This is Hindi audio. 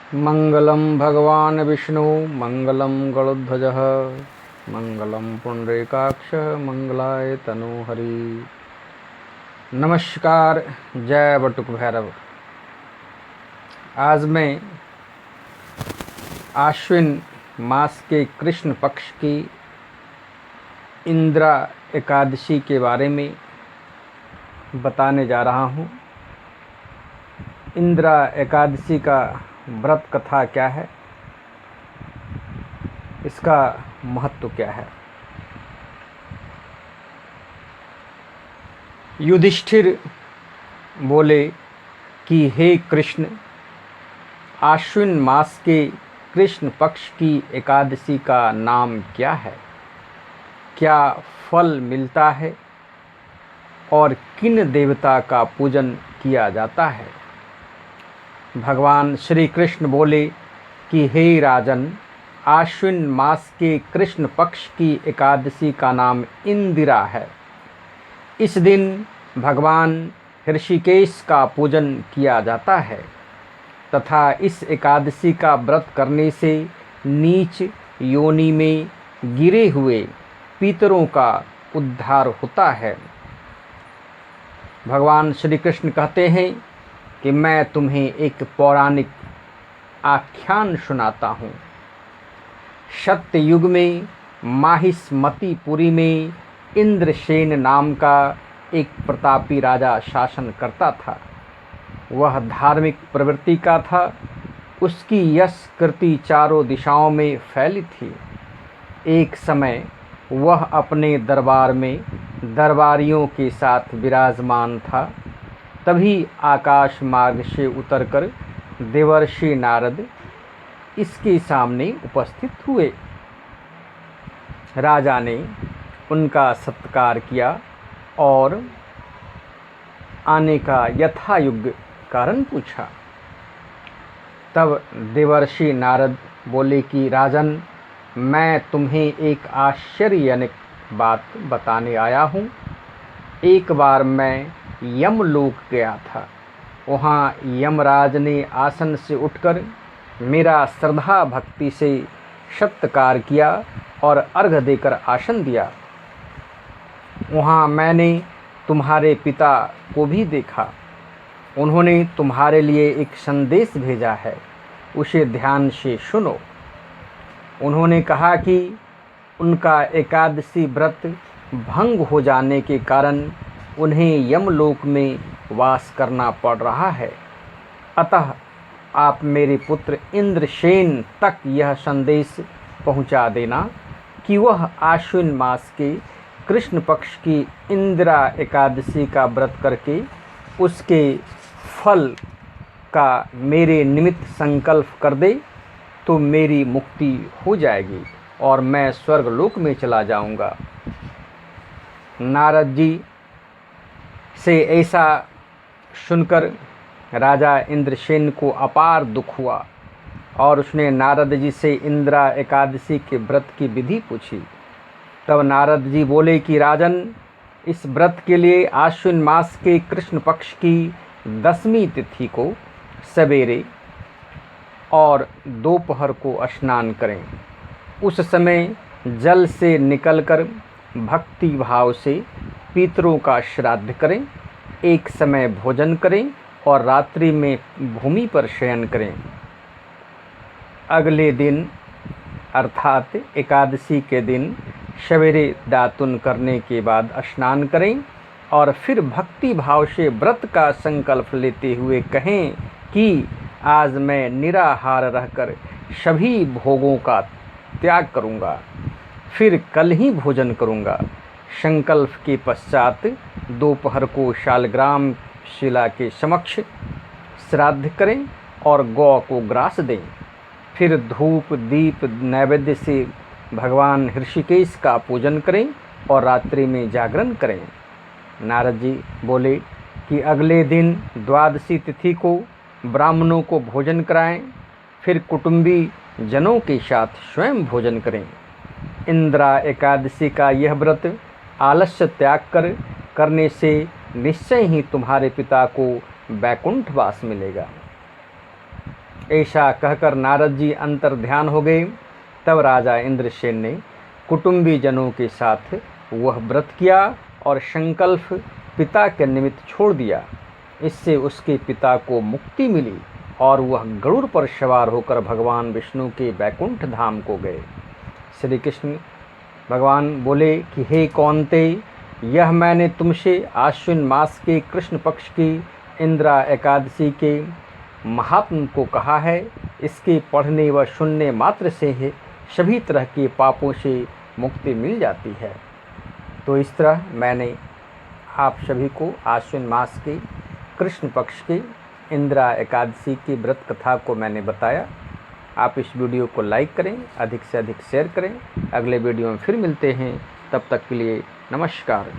मंगलम भगवान विष्णु मंगलम गरुड़ध्वजः मंगलम पुंडरीकाक्ष मंगलाय तनोहरि। नमस्कार, जय बटुक भैरव। आज मैं आश्विन मास के कृष्ण पक्ष की इंदिरा एकादशी के बारे में बताने जा रहा हूँ। इंदिरा एकादशी का व्रत कथा क्या है, इसका महत्व क्या है। युधिष्ठिर बोले कि हे कृष्ण, आश्विन मास के कृष्ण पक्ष की एकादशी का नाम क्या है, क्या फल मिलता है और किन देवता का पूजन किया जाता है। भगवान श्री कृष्ण बोले कि हे राजन, आश्विन मास के कृष्ण पक्ष की एकादशी का नाम इंदिरा है। इस दिन भगवान ऋषिकेश का पूजन किया जाता है तथा इस एकादशी का व्रत करने से नीच योनि में गिरे हुए पितरों का उद्धार होता है। भगवान श्री कृष्ण कहते हैं कि मैं तुम्हें एक पौराणिक आख्यान सुनाता हूँ। सत्य युग में माहिष्मतीपुरी में इंद्रसेन नाम का एक प्रतापी राजा शासन करता था। वह धार्मिक प्रवृत्ति का था। उसकी यश कीर्ति चारों दिशाओं में फैली थी। एक समय वह अपने दरबार में दरबारियों के साथ विराजमान था। तभी आकाश मार्ग से उतरकर देवर्षि नारद इसके सामने उपस्थित हुए। राजा ने उनका सत्कार किया और आने का यथायोग्य कारण पूछा। तब देवर्षि नारद बोले कि राजन, मैं तुम्हें एक आश्चर्यजनक बात बताने आया हूँ। एक बार मैं यमलोक गया था। वहाँ यमराज ने आसन से उठकर मेरा श्रद्धा भक्ति से सत्कार किया और अर्घ्य देकर आसन दिया। वहाँ मैंने तुम्हारे पिता को भी देखा। उन्होंने तुम्हारे लिए एक संदेश भेजा है, उसे ध्यान से सुनो। उन्होंने कहा कि उनका एकादशी व्रत भंग हो जाने के कारण उन्हें यमलोक में वास करना पड़ रहा है। अतः आप मेरे पुत्र इंद्रसेन तक यह संदेश पहुंचा देना कि वह आश्विन मास के कृष्ण पक्ष की इंदिरा एकादशी का व्रत करके उसके फल का मेरे निमित्त संकल्प कर दे तो मेरी मुक्ति हो जाएगी और मैं स्वर्गलोक में चला जाऊंगा। नारद जी से ऐसा सुनकर राजा इंद्रसेन को अपार दुख हुआ और उसने नारद जी से इंदिरा एकादशी के व्रत की विधि पूछी। तब नारद जी बोले कि राजन, इस व्रत के लिए आश्विन मास के कृष्ण पक्ष की 10वीं तिथि को सवेरे और दोपहर को स्नान करें। उस समय जल से निकलकर भक्ति भाव से पितरों का श्राद्ध करें। एक समय भोजन करें और रात्रि में भूमि पर शयन करें। अगले दिन अर्थात एकादशी के दिन सवेरे दातुन करने के बाद स्नान करें और फिर भक्ति भाव से व्रत का संकल्प लेते हुए कहें कि आज मैं निराहार रहकर सभी भोगों का त्याग करूंगा, फिर कल ही भोजन करूंगा। संकल्प के पश्चात दोपहर को शालग्राम शिला के समक्ष श्राद्ध करें और गौ को ग्रास दें। फिर धूप दीप नैवेद्य से भगवान ऋषिकेश का पूजन करें और रात्रि में जागरण करें। नारद जी बोले कि अगले दिन द्वादशी तिथि को ब्राह्मणों को भोजन कराएं, फिर कुटुंबी जनों के साथ स्वयं भोजन करें। इंदिरा एकादशी का यह व्रत आलस्य त्याग करने से निश्चय ही तुम्हारे पिता को वैकुंठ वास मिलेगा। ऐसा कहकर नारद जी अंतर ध्यान हो गए। तब राजा इंद्रसेन ने कुटुंबी जनों के साथ वह व्रत किया और संकल्प पिता के निमित्त छोड़ दिया। इससे उसके पिता को मुक्ति मिली और वह गरुड़ पर सवार होकर भगवान विष्णु के वैकुंठ धाम को गए। श्री कृष्ण भगवान बोले कि हे कौन्ते, यह मैंने तुमसे आश्विन मास के कृष्ण पक्ष की इंदिरा एकादशी के महात्म को कहा है। इसके पढ़ने व सुनने मात्र से ही सभी तरह के पापों से मुक्ति मिल जाती है। तो इस तरह मैंने आप सभी को आश्विन मास के कृष्ण पक्ष के इंदिरा एकादशी की व्रत कथा को मैंने बताया। आप इस वीडियो को लाइक करें, अधिक से अधिक शेयर करें। अगले वीडियो में फिर मिलते हैं, तब तक के लिए नमस्कार।